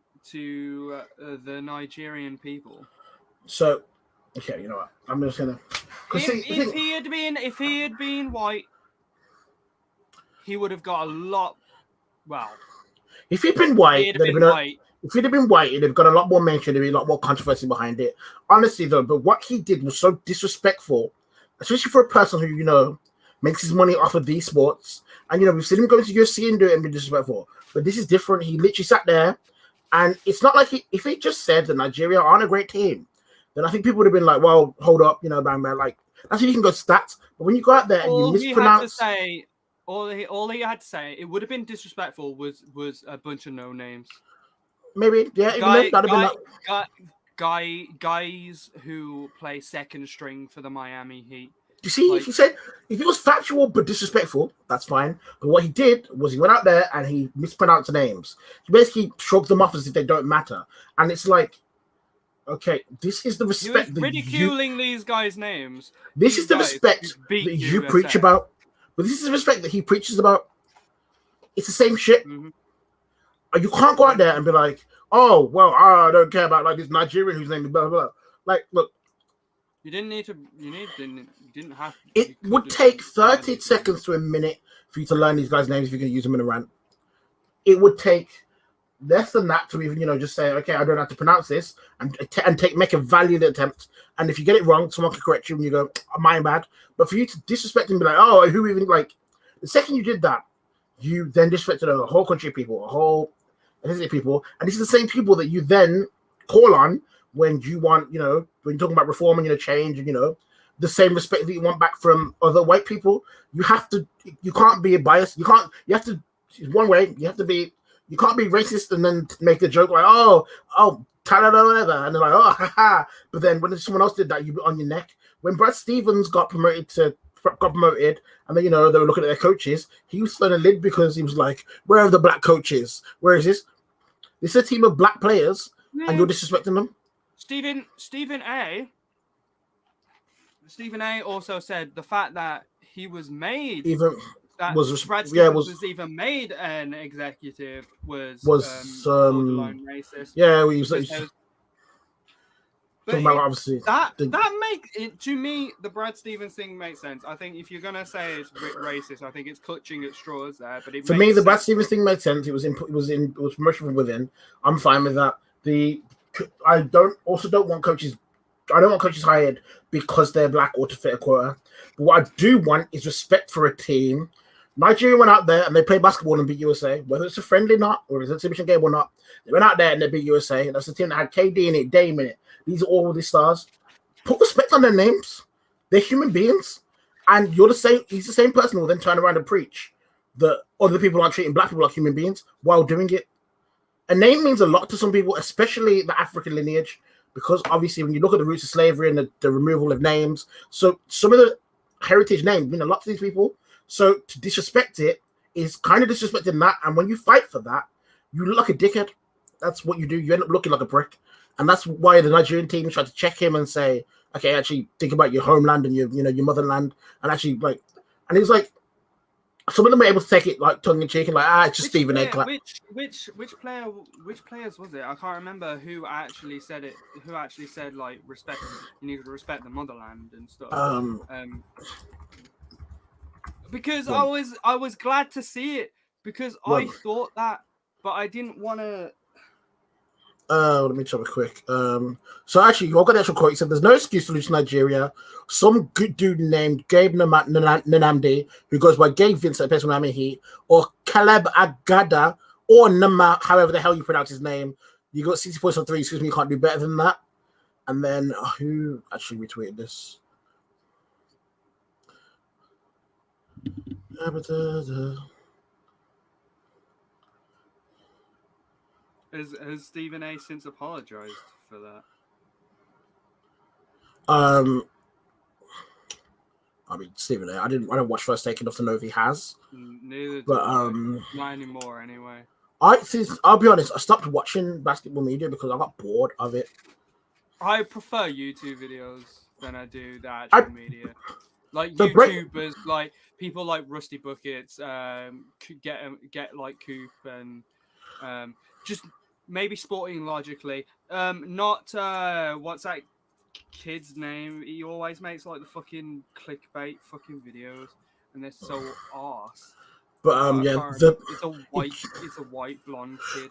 the Nigerian people. So, okay, you know what? I'm just gonna. If he had been white. He would have got a lot. Well, if he'd been white, if he'd have been white, it'd have got a lot more mention. There'd be a lot more controversy behind it. Honestly, though, but what he did was so disrespectful, especially for a person who makes his money off of these sports. And we've seen him go to UFC and do it and be disrespectful. But this is different. He literally sat there, and it's not like if he just said that Nigeria aren't a great team, then I think people would have been like, "Well, hold up, bang, bang." Like that's how you can go stats. But when you go out there and you mispronounce. All he had to say, it would have been disrespectful, was a bunch of no names. Maybe, yeah. Guys who play second string for the Miami Heat. You see, if it was factual but disrespectful, that's fine. But what he did was he went out there and he mispronounced names. He basically shrugged them off as if they don't matter. And it's like, okay, this is the respect. He was ridiculing these guys' names. This is the respect that you preach about. But this is the respect that he preaches about. It's the same shit. Mm-hmm. You can't go out there and be like, "Oh, well, I don't care about this Nigerian whose name is blah blah blah." Like, look, you didn't have. It would take 30 seconds to a minute for you to learn these guys' names if you're going to use them in a rant. It would take less than that to even just say, "Okay, I don't have to pronounce this," and make a valiant attempt. And if you get it wrong, someone can correct you and you go, "My bad." But for you to disrespect and be like, "Oh, who even like?" The second you did that, you then disrespected a whole country of people, a whole ethnicity of people, and these are the same people that you then call on when you want, when you're talking about reform and change and the same respect that you want back from other white people. You can't be a bias. You have to. One way you have to be. You can't be racist and then make a joke like, oh, Canada or whatever, and they're like, oh, haha. But then when someone else did that, you'd be on your neck. When Brad Stevens got promoted, and then they were looking at their coaches, he was throwing a lid because he was like, where are the black coaches? Where is this? This is a team of black players, and you're disrespecting them. Stephen A also said the fact that he was made Brad Stevens was even made an executive was borderline racist. Yeah, obviously that makes it to me. The Brad Stevens thing makes sense. I think if you're gonna say it's racist, I think it's clutching at straws there. But for me, the Brad Stevens thing made sense. It was promotion from within. I'm fine with that. I don't want coaches want coaches hired because they're black or to fit a quota. But what I do want is respect for a team. Nigeria went out there and they played basketball and beat USA, whether it's a friendly or not, or it's an exhibition game or not. They went out there and they beat USA. That's the team that had KD in it, Dame in it. These are all the stars. Put respect on their names. They're human beings. And you're the same. He's the same person who will then turn around and preach that other people aren't treating black people like human beings while doing it. A name means a lot to some people, especially the African lineage, because obviously when you look at the roots of slavery and the removal of names, so some of the heritage names mean a lot to these people. So to disrespect it is kind of disrespecting that. And when you fight for that, you look like a dickhead. That's what you do. You end up looking like a prick. And that's why the Nigerian team tried to check him and say, okay, actually think about your homeland and your motherland. And actually and he was like, some of them were able to take it like tongue in cheek and like, it's just Stephen A. Which players was it? I can't remember who actually said it. Who actually said like respect? You need to respect the motherland and stuff. Because I was glad to see it because I thought that, but I didn't want to. Let me check it quick. So actually, you got the actual quote. He said, "There's no excuse to lose to Nigeria. Some good dude named Gabe Nanamdi, who goes by Gabe Vincent, based on Miami Heat, or Caleb Agada, or Nama, however the hell you pronounce his name. You got 60 points on 3. Excuse me, you can't do better than that." And then who actually retweeted this? Has Stephen A. since apologized for that? I mean, Stephen A. I don't watch First Take enough to know if he has. Neither. But not anymore, anyway. I'll be honest. I stopped watching basketball media because I got bored of it. I prefer YouTube videos than I do the actual media. Like YouTubers, like people like Rusty Buckets, get like Coop and just maybe Sporting Logically. Not what's that kid's name? He always makes like the fucking clickbait fucking videos, and they're so arse. But it's a white blonde kid.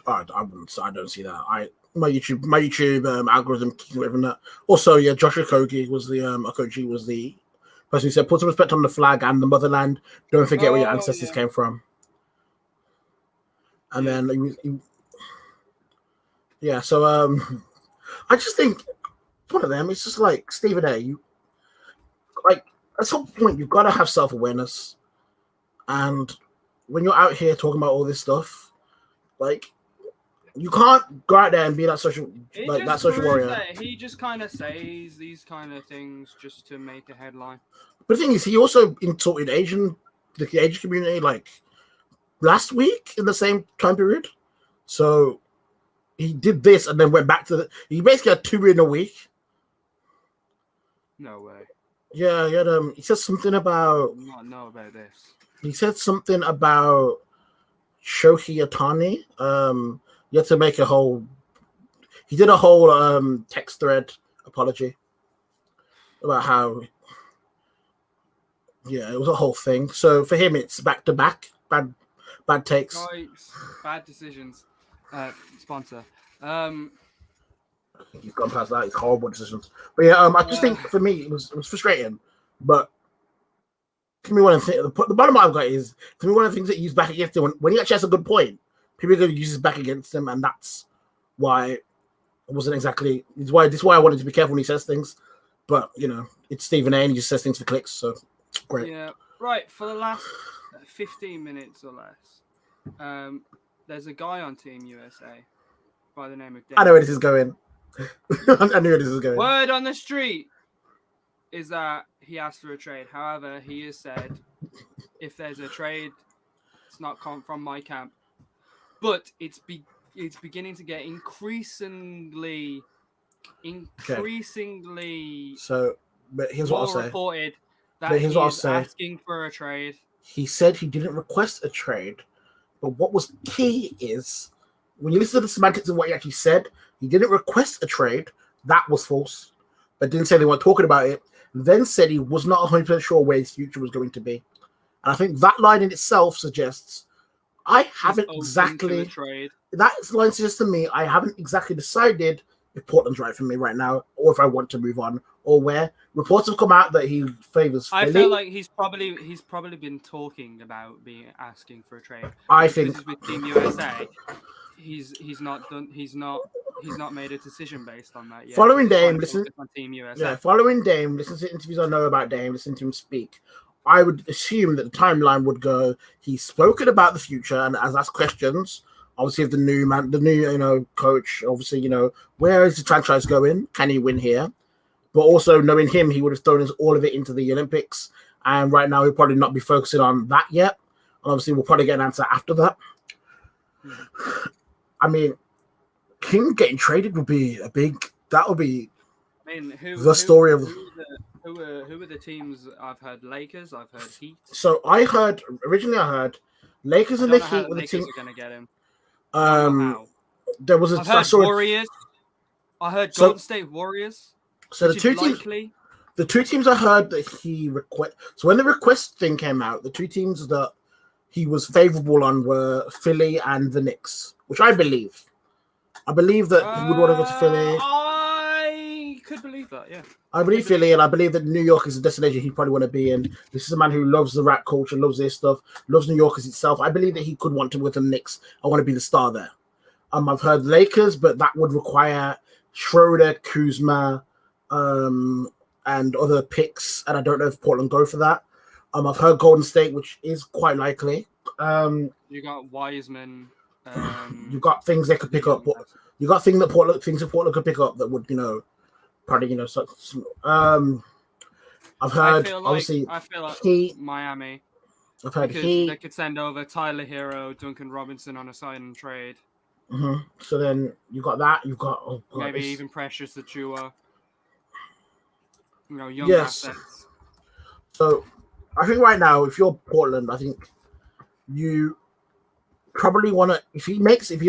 I don't see that. My YouTube algorithm keeps away from that. Also, yeah, Josh Okogie was the person who said, "Put some respect on the flag and the motherland. Don't forget where your ancestors came from." And then so I just think one of them. It's just like Stephen A. At some point you've got to have self-awareness, and when you're out here talking about all this stuff, like you can't go out there and be that social warrior. He just kind of says these kind of things just to make a headline. But the thing is, he also insulted the Asian community like last week in the same time period. So he did this and then went back to he basically had 2 in a week. No way. Yeah, he said something about. I don't know about this. He said something about Shohei Ohtani. You had to make he did a whole text thread apology about how. Yeah, it was a whole thing. So for him, it's back to back bad takes. Bad decisions. Sponsor. He's gone past that. It's horrible decisions. But yeah, I just think for me it was frustrating. But to me, one of the bottom line I've got is to me one of the things that he used back against him when he actually has a good point, people are going to use this back against him, and that's why it wasn't exactly. This is why I wanted to be careful when he says things. But it's Stephen A. and he just says things for clicks. So great. Yeah. Right. For the last 15 minutes or less, there's a guy on Team USA by the name of Davian. I know where this is going. I knew where this was going. Word on the street is that he asked for a trade. However, he has said if there's a trade, it's not from my camp. But it's beginning to get increasingly. So, but here's what I'll say. Reported that he is asking for a trade. He said he didn't request a trade, but what was key is when you listen to the semantics of what he actually said, he didn't request a trade. That was false, but didn't say they weren't talking about it. Then said he was not 100% sure where his future was going to be. And I think that line in itself suggests I haven't exactly. That line suggests to me I haven't exactly decided if Portland's right for me right now, or if I want to move on, or where. Reports have come out that he favors Philly. I feel like he's probably been talking about asking for a trade. I because think he's with Team USA. He's not done. He's not made a decision based on that yet. Following Dame, listen. On Team USA. Yeah, following Dame, listen to interviews I know about Dame, listen to him speak. I would assume that the timeline would go. He's spoken about the future and has asked questions. Obviously, of the new coach. Obviously, where is the franchise going? Can he win here? But also knowing him, he would have thrown all of it into the Olympics. And right now, he'll probably not be focusing on that yet. And obviously, we'll probably get an answer after that. I mean, him getting traded would be that would be the story of. Who are the teams I've heard? Lakers, I've heard Heat. So originally I heard Lakers and the Heat were the team. Are going to get him. There was I've heard Warriors. I heard Golden State Warriors. So the two teams I heard that he request. So when the request thing came out, the two teams that he was favorable on were Philly and the Knicks, which I believe. I believe that he would want to go to Philly. I could believe that, yeah. I believe Philly, and I believe that New York is a destination he'd probably want to be in. This is a man who loves the rap culture, loves this stuff, loves New York as itself. I believe that he could want to go to the Knicks. I want to be the star there. I've heard Lakers, but that would require Schroeder, Kuzma, and other picks, and I don't know if Portland go for that. I've heard Golden State, which is quite likely. You got Wiseman. You got things they could pick up. You got things that Portland could pick up that would, probably, I've heard obviously. I feel like Miami. I've heard they could send over Tyler Hero, Duncan Robinson on a sign and trade. Mm-hmm. So then you got that. You've got maybe even Precious Achua. Young assets. So I think right now, if you're Portland, I think you probably want to. If he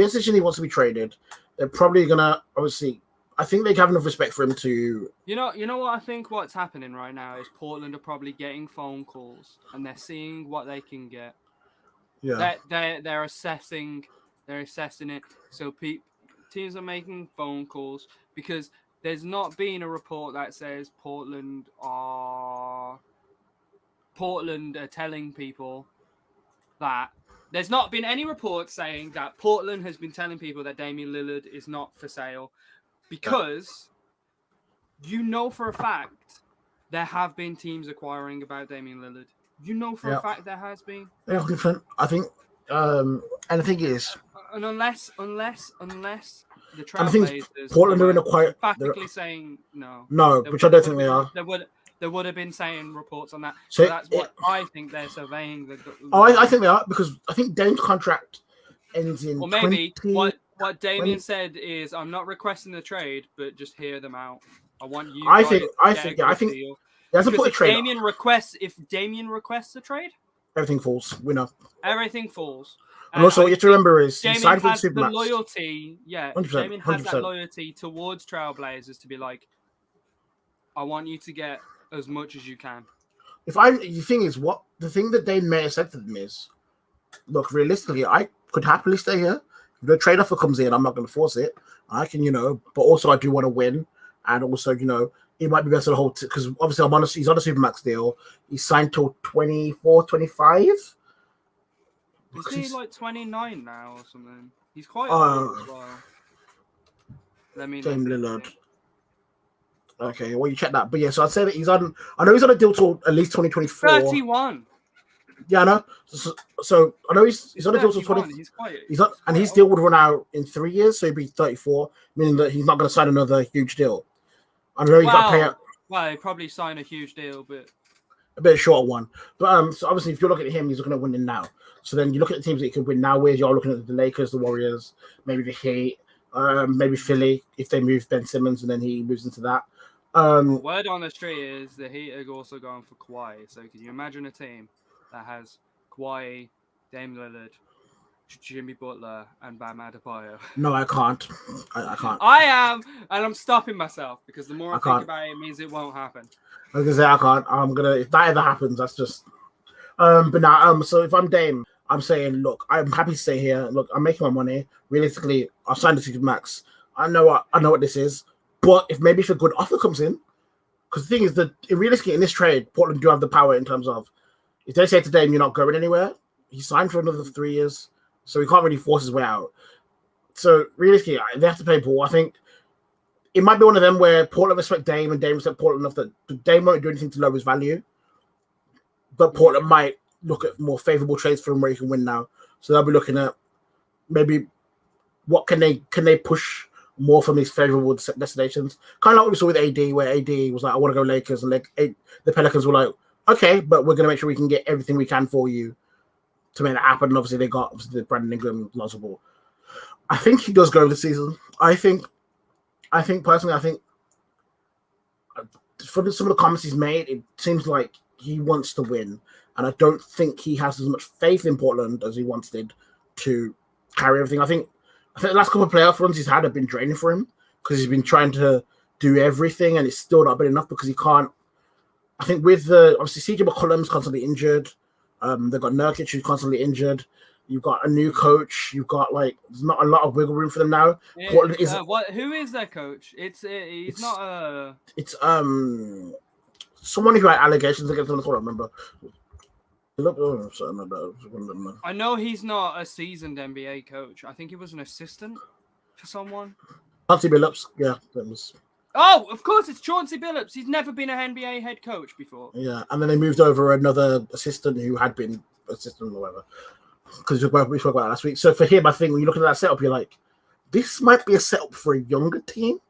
essentially wants to be traded, they're probably gonna obviously. I think they have enough respect for him to. You know what I think. What's happening right now is Portland are probably getting phone calls and they're seeing what they can get. Yeah. They're assessing. They're assessing it. So teams are making phone calls because there's not been a report that says Portland are telling people that. There's not been any report saying that Portland has been telling people that Damian Lillard is not for sale because for a fact there have been teams acquiring about Damian Lillard. For a fact there has been. Yeah, different. I think, and the thing is, and unless the Trailblazers Portland are in a quiet, practically saying no. No, which I don't think they are. There would have been saying reports on that. So that's what I think they're surveying. I think they are because I think Dame's contract ends in. Or maybe what Damian said is, I'm not requesting the trade, but just hear them out. I want you. I think. There's a point of trade. If Damian requests a trade, everything falls. We know. Everything falls. And also, what you have to remember is Damian he signed for has the the Supermax. loyalty. Yeah, 100%, Damian has 100%. that loyalty towards Trailblazers to be like, I want you to get as much as you can. The thing that Dame may have said to them is, look, realistically, I could happily stay here. If the trade offer comes in, I'm not going to force it. I can, but also I do want to win, and also, it might be better to hold because obviously he's on a Supermax deal. He's signed till 24, 25. Is he like 29 now or something? He's quite old as well. Dame Lillard. Okay, well, you check that. But yeah, so I'd say that I know he's on a deal till at least 2024. 31. Yeah, I know. So I know he's on a deal till 20. His deal would run out in 3 years, so he'd be 34, meaning that he's not going to sign another huge deal. I know he's got to pay out. Well, he'd probably sign a huge deal, but a bit shorter one. But so obviously, if you're looking at him, he's looking at winning now. So then you look at the teams that he could win now. Where you're looking at the Lakers, the Warriors, maybe the Heat, maybe Philly if they move Ben Simmons and then he moves into that. Word on the street is the Heat are also going for Kawhi. So can you imagine a team that has Kawhi, Dame Lillard, Jimmy Butler, and Bam Adebayo? No, I can't. I can't. I am, and I'm stopping myself because the more I think about it, it means it won't happen. I was gonna say I can't. If that ever happens, that's just. But now, so if I'm Dame, I'm saying, look, I'm happy to stay here. Look, I'm making my money. Realistically, I've signed the Supermax. I know what this is. But if a good offer comes in, because the thing is that realistically in this trade, Portland do have the power in terms of if they say to Dame, you're not going anywhere, he signed for another 3 years, so he can't really force his way out. So realistically, they have to pay Paul. I think it might be one of them where Portland respect Dame and Dame respect Portland enough that Dame won't do anything to lower his value, but Portland might look at more favorable trades for him where he can win now. So they'll be looking at maybe what can they push more from these favorable destinations. Kind of like what we saw with AD, where AD was like, I want to go Lakers, and the Pelicans were like, okay, but we're going to make sure we can get everything we can for you to make that happen. And obviously they got Brandon Ingram, Lonzo Ball. I think he does go this season. I think personally, from some of the comments he's made, it seems like he wants to win. And I don't think he has as much faith in Portland as he once did to carry everything. I think the last couple of playoff runs he's had have been draining for him because he's been trying to do everything and it's still not been enough because he can't. I think with obviously CJ McCollum's constantly injured. They've got Nurkic who's constantly injured. You've got a new coach. You've got there's not a lot of wiggle room for them now. Yeah, Portland is who is their coach? It's not It's someone who had allegations against him. I don't remember. I know he's not a seasoned NBA coach. I think he was an assistant for someone. Chauncey Billups, yeah, that was. Oh, of course, it's Chauncey Billups. He's never been an NBA head coach before. Yeah, and then they moved over another assistant who had been assistant or whatever. Because we spoke about that last week. So for him, I think when you look at that setup, you're like, this might be a setup for a younger team,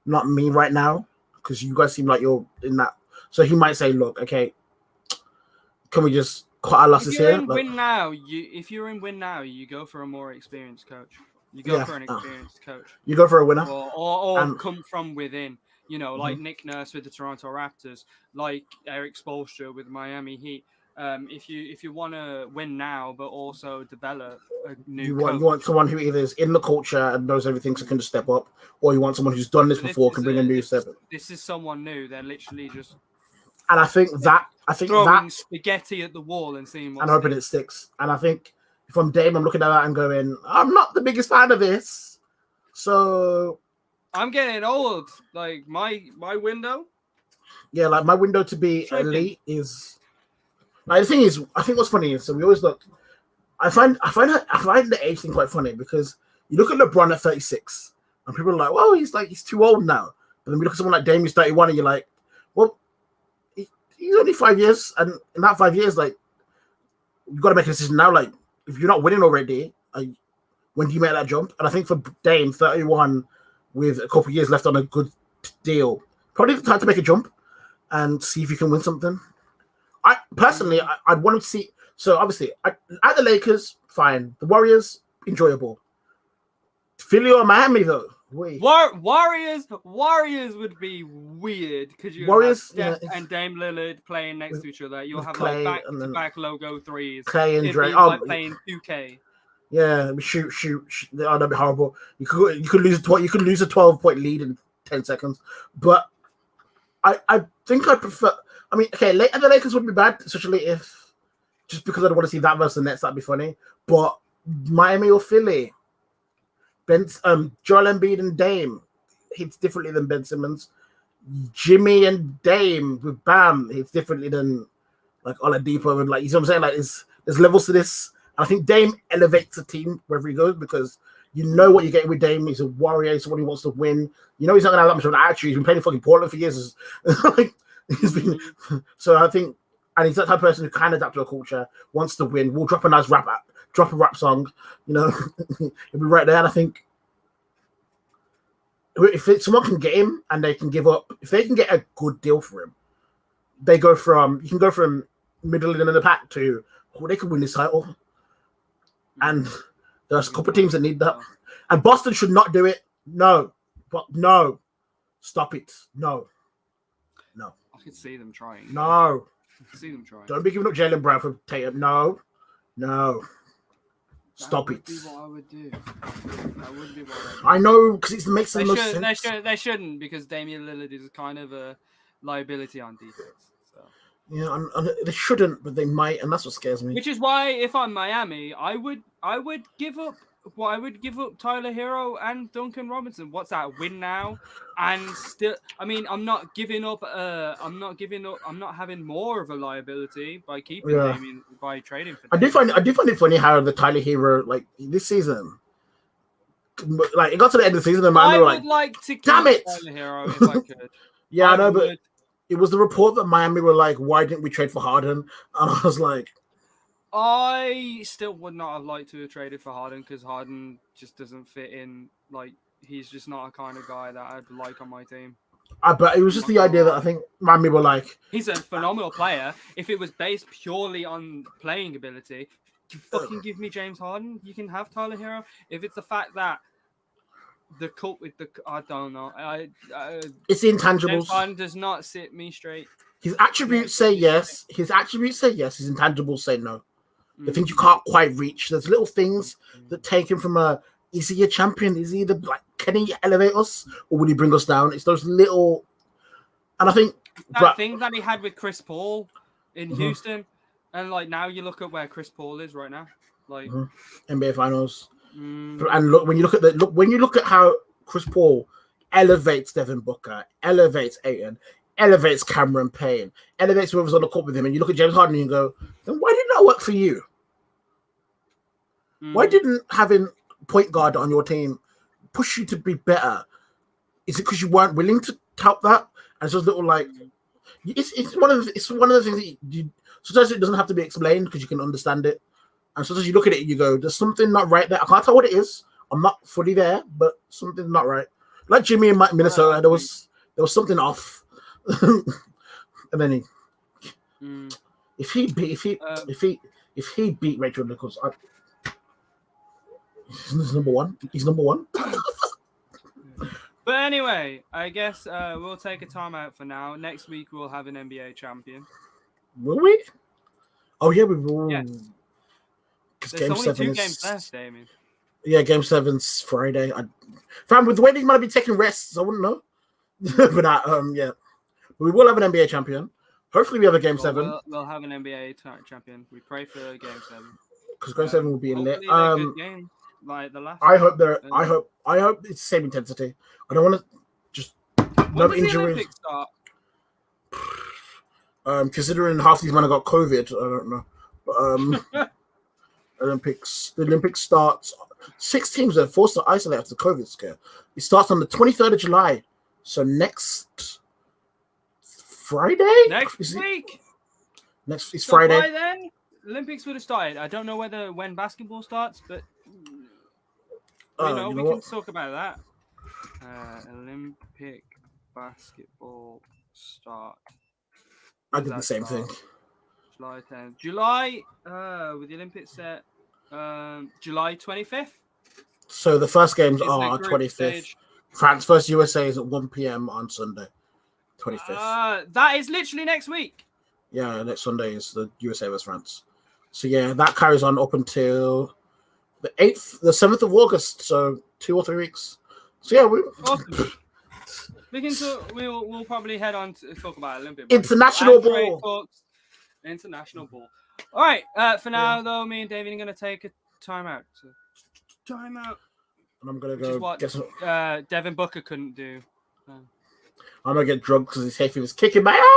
not me right now, because you guys seem like you're in that. So he might say, look, okay, can we just cut our losses here? If you're in win now, you go for a more experienced coach. You go for an experienced coach. You go for a winner. Or come from within. Like Nick Nurse with the Toronto Raptors, like Eric Spoelstra with Miami Heat. If you want to win now, but also develop a new coach. You want someone who either is in the culture and knows everything, so can just step up, or you want someone who's done this before, can bring a new step. This is someone new. They're literally just. And I think throwing spaghetti at the wall and seeing what. And hoping it sticks. And I think if I'm Dame, I'm looking at that and going, I'm not the biggest fan of this. So I'm getting old. Like my window. Yeah, like my window to be elite is. Like the thing is, I think what's funny is so we always look. I find the age thing quite funny because you look at LeBron at 36, and people are like, "Well, he's too old now." But then we look at someone like Dame who's 31, and you're like, "Well, he's only 5 years, and in that 5 years, like, you've got to make a decision now. Like, if you're not winning already, when do you make that jump?" And I think for Dame, 31, with a couple of years left on a good deal, probably the time to make a jump and see if you can win something. I personally, I'd want to see. So obviously, at the Lakers, fine. The Warriors, enjoyable. Philly or Miami, though. Warriors would be weird because you have Steph and Dame Lillard playing next to each other. You'll have Clay, like back-to-back logo threes. Clay and Dre. Like playing 2K. Yeah, shoot. Oh, that'd be horrible. You could lose a 12-point lead in 10 seconds. But I think I prefer. I mean, okay, the Lakers wouldn't be bad, especially if just because I'd want to see that versus the Nets. That'd be funny. But Miami or Philly, Joel Embiid and Dame hits differently than Ben Simmons. Jimmy and Dame with Bam hits differently than like Oladipo and like you know what I'm saying. Like there's levels to this. And I think Dame elevates the team wherever he goes because you know what you're getting with Dame. He's a warrior. He's someone who wants to win. You know he's not gonna have that much of an attitude. He's been playing in fucking Portland for years. So I think, and he's that type of person who can adapt to a culture, wants to win. We'll drop a nice rap song, it'll be right there. And I think if someone can get him and they can give up, if they can get a good deal for him, you can go from middle in the pack to they can win this title. And there's a couple of teams that need that. And Boston should not do it. No, stop it. No. I could see them trying. No. I could see them trying. Don't be giving up Jaylen Brown for Tatum. No. Stop it. That would be what I would do. That would be what I would do. I know, because it makes the most sense. They shouldn't, because Damian Lillard is kind of a liability on defense. So. Yeah, and they shouldn't, but they might, and that's what scares me. Which is why, if I'm Miami, I would give up I would give up Tyler Hero and Duncan Robinson. What's that? Win now, and still. I mean, I'm not giving up. I'm not having more of a liability by keeping Damian by trading for. I do find it funny how the Tyler Hero like this season. Like it got to the end of the season, and I would like to keep damn it, Tyler Hero if I could. Yeah, I know, but it was the report that Miami were like, "Why didn't we trade for Harden?" And I was like, I still would not have liked to have traded for Harden because Harden just doesn't fit in. Like he's just not a kind of guy that I'd like on my team. But it was just the idea that I think Miami were like, he's a phenomenal player. If it was based purely on playing ability, you fucking give me James Harden. You can have Tyler Hero. If it's the fact that the cut with the, I don't know. It's the intangibles. James Harden does not sit me straight. His attributes say yes. His intangibles say no. The things you can't quite reach. There's little things that take him from is he a champion? Is he can he elevate us or will he bring us down? It's those little, and I think that thing that he had with Chris Paul in Houston, and like now you look at where Chris Paul is right now, like NBA Finals. And when you look at how Chris Paul elevates Devin Booker, elevates Ayton, elevates Cameron Payne, elevates whoever's on the court with him, and you look at James Harden and you go, then why didn't that work for you? Why didn't having point guard on your team push you to be better? Is it because you weren't willing to help that? And it's just little like it's one of the things that you sometimes it doesn't have to be explained because you can understand it. And sometimes you look at it and you go, there's something not right there. I can't tell what it is. I'm not fully there, but something's not right. Like Jimmy in Minnesota, there was something off. And then if he beat Rachel Nichols, he's number one. He's number one. But anyway, I guess we'll take a timeout for now. Next week we'll have an NBA champion. Will we? Oh yeah, we will. Yes. There's only 2 games left, Damien. Yeah, Game 7's Friday. Fam, with the way they might be taking rests, I wouldn't know. But yeah. But we will have an NBA champion. Hopefully we have a Game 7. We'll have an NBA champion. We pray for Game 7. Because Game 7 will be lit. Good games, like the last. I hope it's the same intensity. I don't want to just no injuries. The Olympics start? Considering half these men have got COVID, I don't know. But, the Olympics starts. 6 teams are forced to isolate after the COVID scare. It starts on the 23rd of July. So next Friday? Next week? It's Friday. By then, Olympics would have started. I don't know when basketball starts, but we can talk about that. Olympic basketball start. I did the same thing. July 10th. July, with the Olympics set, July 25th. So the first games are 25th. Stage. France versus USA is at 1 p.m. on Sunday, 25th. That is literally next week. Yeah, next Sunday is the USA versus France. So yeah, that carries on up until the 7th of August. So 2 or 3 weeks. So yeah, awesome. We can talk. We'll probably head on to talk about Olympic international ball. International ball. All right. For now, though, me and Davian are going to take a timeout. Timeout. And I'm going to go get some. Devin Booker couldn't do. I'm going to get drugged because his hay fever's kicking my ass.